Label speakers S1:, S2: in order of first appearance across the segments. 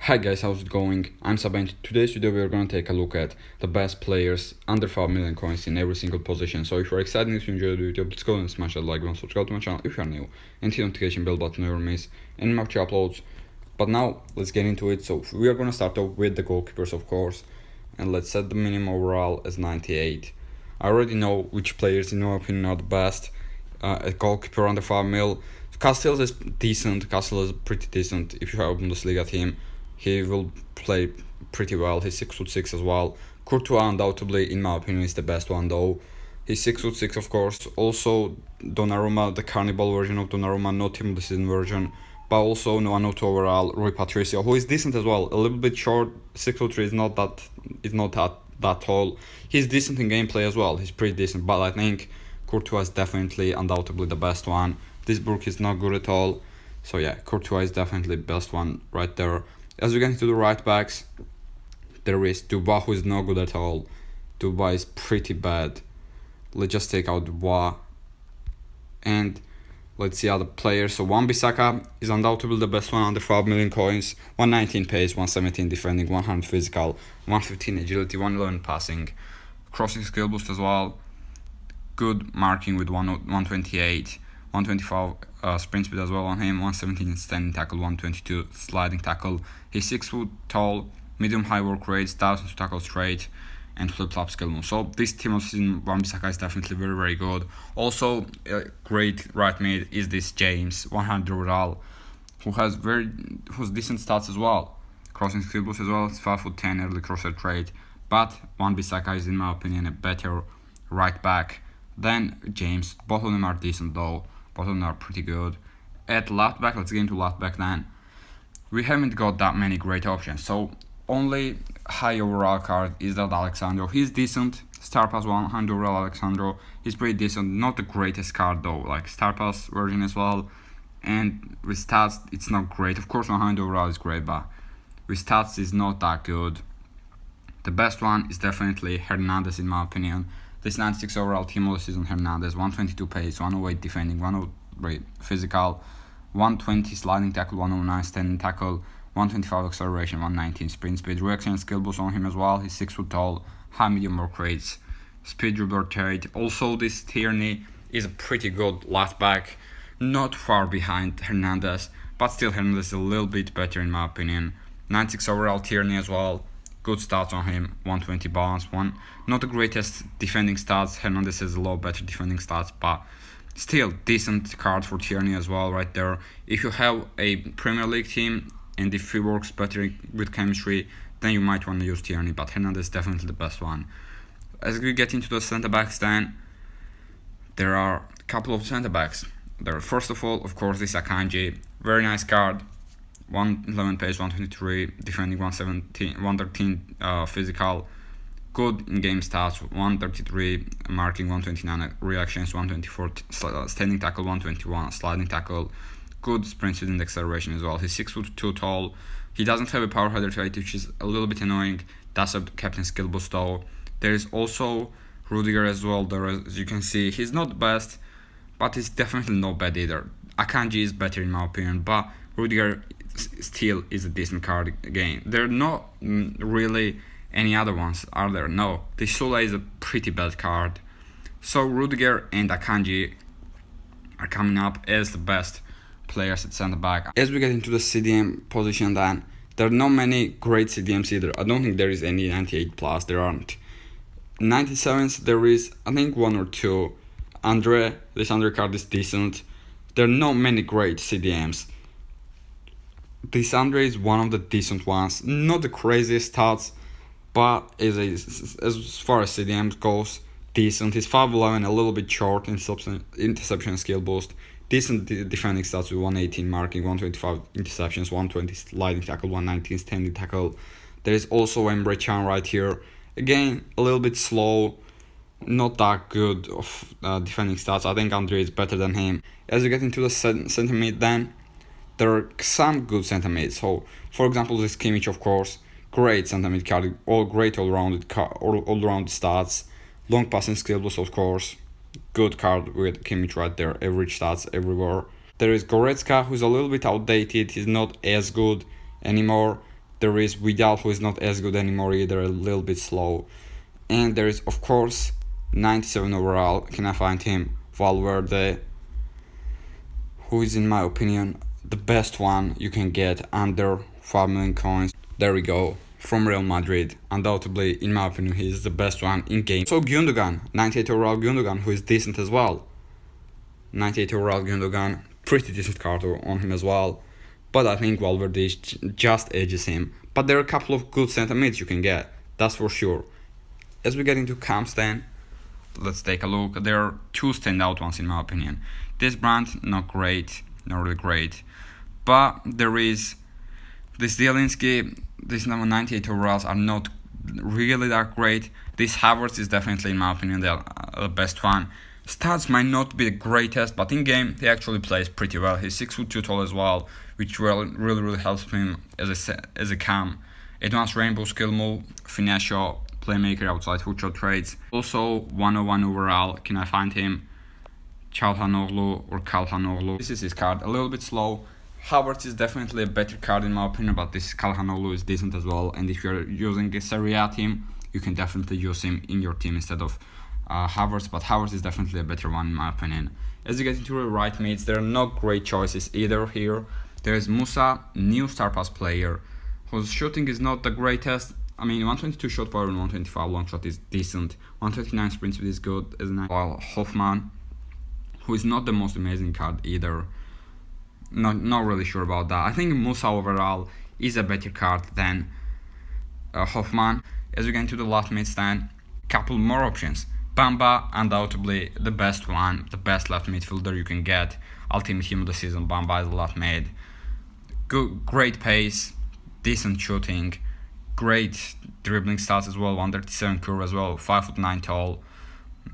S1: Hi guys, how's it going? I'm Sab, and today's video we are going to take a look at the best players under 5 million coins in every single position. So if you're excited and you enjoy the video, please go and smash that like button, subscribe to my channel if you're new, and hit the notification bell button to never miss any of my uploads. But now let's get into it. So we are going to start off with the goalkeepers, of course, and let's set the minimum overall as 98. I already know which players in my opinion are the best at goalkeeper under 5 mil. Castells is decent. Castells is pretty decent. If you have a Bundesliga team, he will play pretty well. He's 6'6" as well. Courtois undoubtedly, in my opinion, is the best one though. He's 6'6", of course. Also Donnarumma, the Carnival version of Donnarumma, not Team of the Season version, but also no note overall. Rui Patricio, who is decent as well. A little bit short. 6'3" is not that tall. He's decent in gameplay as well. He's pretty decent, but I think Courtois is definitely undoubtedly the best one. This Brook is not good at all. So yeah, Courtois is definitely the best one right there. As we get into the right backs, there is Dubois, who is not good at all. Dubois is pretty bad. Let's just take out Dubois. And let's see other players. So Wan-Bissaka is undoubtedly the best one under 5 million coins. 119 pace, 117 defending, 100 physical, 115 agility, 111 passing. Crossing skill boost as well. Good marking with 128. 125 sprint speed as well on him, 117 standing tackle, 122 sliding tackle. He's 6 foot tall, medium high work rate, 1000 to tackle straight, and flip flop skill move. So this team of season Wan-Bissaka is definitely very good. Also, great right mid is this James, 100 overall, who's decent stats as well. Crossing skill boost as well, it's 5'10", early crosser trait. But Wan-Bissaka is in my opinion a better right back than James. Both of them are decent though. Both of them are pretty good. At left back, let's get into left back then. We haven't got that many great options. So only high overall card is that Alexandro. He's decent. Star Pass 100 overall Alexandro. He's pretty decent. Not the greatest card though. Like Star Pass version as well. And with stats, it's not great. Of course, 100 overall is great, but with stats, it's not that good. The best one is definitely Hernandez in my opinion. This 96 overall team of the season Hernandez, 122 pace, 108 defending, 108 physical, 120 sliding tackle, 109 standing tackle, 125 acceleration, 119 sprint speed. Reaction skill boost on him as well. He's 6 foot tall, high medium work rates, speed dribbler trait. Also, this Tierney is a pretty good left back, not far behind Hernandez, but still Hernandez is a little bit better in my opinion. 96 overall Tierney as well. Good stats on him, 120 balance, not the greatest defending stats. Hernandez has a lot better defending stats, but still decent card for Tierney as well right there. If you have a Premier League team and if he works better with chemistry, then you might want to use Tierney, but Hernandez is definitely the best one. As we get into the centre backs then, there are a couple of centre backs. First of all, of course, this Akanji, very nice card. 111 pace, 123 defending, 113 physical, good in game stats, 133 marking, 129 reactions, 124 standing tackle, 121 sliding tackle, good sprint speed and acceleration as well. He's 6'2" tall. He doesn't have a power header trait, which is a little bit annoying. That's a captain skill boost though. There is also Rudiger as well. There, as you can see, he's not the best, but he's definitely not bad either. Akanji is better in my opinion, but Rudiger still is a decent card again. There are not really any other ones, are there? No. The Sula is a pretty bad card. So Rudiger and Akanji are coming up as the best players at centre back. As we get into the CDM position then, there are not many great CDMs either. I don't think there is any 98 plus, there aren't. 97s, there is I think one or two. This Andre card is decent. There are not many great CDMs. This Andre is one of the decent ones. Not the craziest stats, but as far as CDM goes, decent. He's 5'11", a little bit short in interception skill boost. Decent defending stats with 118 marking, 125 interceptions, 120 sliding tackle, 119 standing tackle. There is also Emre Can right here. Again, a little bit slow, not that good of defending stats. I think Andre is better than him. As you get into the centre mid then, there are some good centre mids. So, for example, this Kimmich, of course, great centre mid card, great all-round stats, long passing skills, of course, good card with Kimmich right there, average stats everywhere. There is Goretzka, who's a little bit outdated. He's not as good anymore. There is Vidal, who is not as good anymore either, a little bit slow. And there is, of course, 97 overall. Can I find him? Valverde, who is, in my opinion, the best one you can get under 5 million coins. There we go. From Real Madrid. Undoubtedly, in my opinion, he is the best one in game. So Gundogan, 98 overall Gundogan, who is decent as well. 98 overall Gundogan, pretty decent card on him as well. But I think Valverde just edges him. But there are a couple of good centre mids you can get, that's for sure. As we get into camps then, let's take a look. There are two standout ones in my opinion. This brand, not great, not really great. But there is this Zielinski, these number 98 overalls are not really that great. This Havertz is definitely, in my opinion, the best one. Stats might not be the greatest, but in game he actually plays pretty well. He's 6'2" tall as well, which really helps him as a cam. Advanced rainbow skill move, finesse shot, playmaker outside foot shot trades. Also 101 overall. Can I find him? Çalhanoğlu or Kalhanoglu. This is his card. A little bit slow. Havertz is definitely a better card in my opinion, but this Çalhanoğlu is decent as well. And if you're using a Serie A team, you can definitely use him in your team instead of Havertz, but Havertz is definitely a better one in my opinion. As you get into the right mids, there are not great choices either here. There's Musa, new star pass player, whose shooting is not the greatest. I mean, 122 shot power and 125 long shot is decent. 129 sprint speed is good as an. While Hoffman, who is not the most amazing card either. Not really sure about that. I think Musa overall is a better card than Hoffman. As we get into the left mid stand, couple more options. Bamba, undoubtedly the best one, the best left midfielder you can get. Ultimate team of the season, Bamba is the left mid. Good, great pace, decent shooting, great dribbling stats as well, 137 curve as well, 5'9" tall,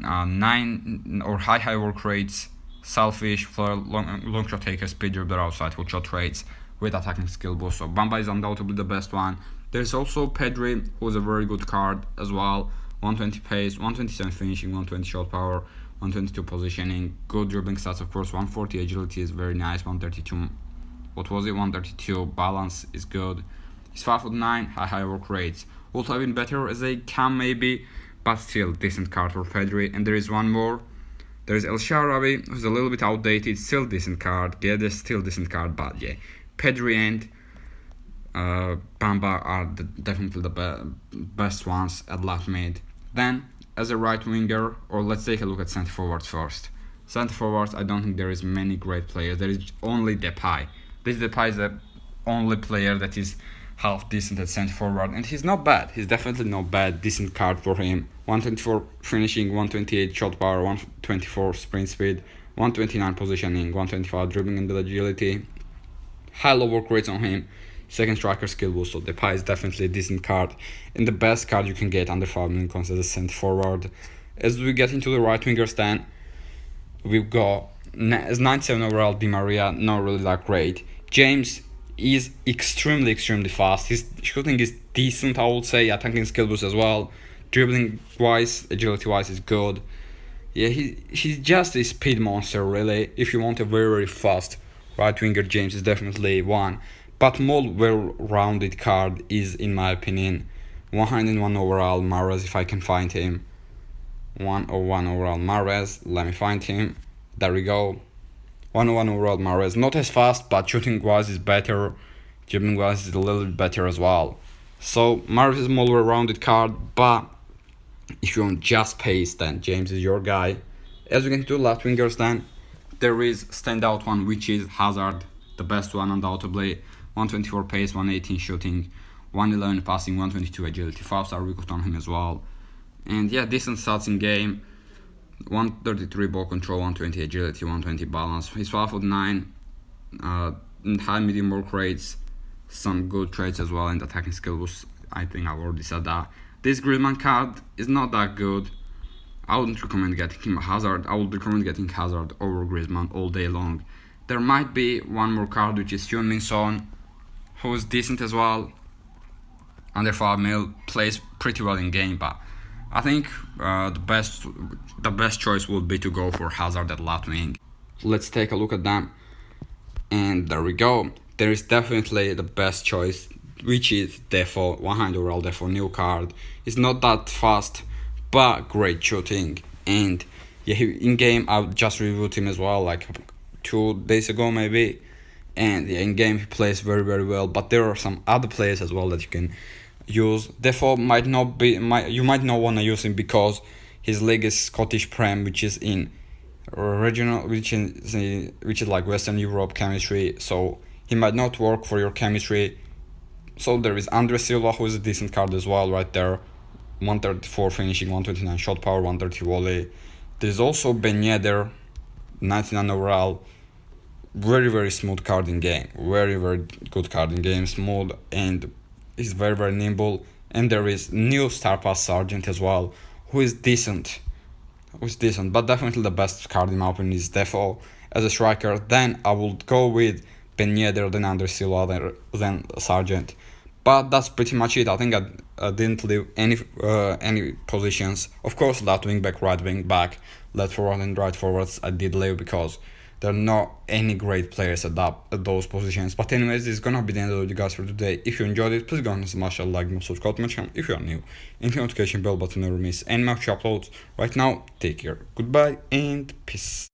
S1: 9 or high work rates, selfish, long shot taker, speed dribbler outside, foot shot rates with attacking skill boost. So Bamba is undoubtedly the best one. There's also Pedri, who is a very good card as well. 120 pace, 127 finishing, 120 shot power, 122 positioning, good dribbling stats of course, 140 agility is very nice, 132, what was it, 132 balance is good. He's 5'9", high work rates. Would have been better as a cam maybe, but still decent card for Pedri. And there is one more. There is El Shaarawy, who's a little bit outdated, still decent card. Yeah, there's still decent card, but yeah, Pedri and Bamba are definitely the best ones at left mid. Then, as a right winger, or let's take a look at centre forwards first. Centre forwards, I don't think there is many great players. There is only Depay. This Depay is the only player that is half decent at centre forward, and he's not bad. He's definitely not bad. Decent card for him. 124 finishing, 128 shot power, 124 sprint speed, 129 positioning, 125 dribbling and agility. High low work rates on him. Second striker skill boost, so Depay is definitely a decent card and the best card you can get under 5 million coins as a centre forward. As we get into the right winger stand, we've got as 97 overall Di Maria, not really that great. James is extremely fast. His shooting is decent, I would say. Attacking skill boost as well. Dribbling wise, agility wise is good. Yeah, he's just a speed monster really. If you want a very fast right winger, James is definitely one. But more well-rounded card is, in my opinion, 101 overall Mahrez, if I can find him. 101 overall Mahrez, let me find him. There we go. 101 overall Mahrez, not as fast, but shooting-wise is better. Dribbling-wise is a little bit better as well. So Mahrez is a more well-rounded card, but if you want just pace, then James is your guy. As we get into left wingers, then there is standout one, which is Hazard, the best one undoubtedly. 124 pace, 118 shooting, 111 passing, 122 agility, 5-star record on him as well. And yeah, decent stats in game. 133 ball control, 120 agility, 120 balance. He's 5'9", high medium work rates, some good traits as well, and attacking skills. I think I've already said that. This Griezmann card is not that good. I wouldn't recommend getting him Hazard. I would recommend getting Hazard over Griezmann all day long. There might be one more card, which is Heung-min Son, who is decent as well. Under 5 mil, plays pretty well in game, but I think the best choice would be to go for Hazard at left wing. Let's take a look at them, and there we go. There is definitely the best choice which is default 100 overall default new card. It's not that fast, but great shooting. And yeah, in game I just reviewed him as well, like 2 days ago maybe. And yeah, in game he plays very well. But there are some other players as well that you can use. Default might not be, you might not want to use him because his league is Scottish Prem, which is in regional, which is like Western Europe chemistry. So he might not work for your chemistry. So there is Silva, who is a decent card as well, right there. 134 finishing, 129 shot power, 130 volley. There is also Ben Yedder, 99 overall. Very smooth card in game. Very good card in game. Smooth and is very nimble. And there is new Star Pass Sergeant as well, who is decent. But definitely the best card in my opinion is Defo as a striker. Then I would go with Ben Yedder, then Silva, then Sergeant. But that's pretty much it. I think I didn't leave any positions. Of course, left wing back, right wing back, left forward and right forwards I did leave because there are not any great players at those positions. But anyways, this is gonna be the end of the video, guys, for today. If you enjoyed it, please go and smash a like and subscribe to my channel if you are new. And hit the notification bell button to never miss any more uploads. Right now, take care, goodbye, and peace.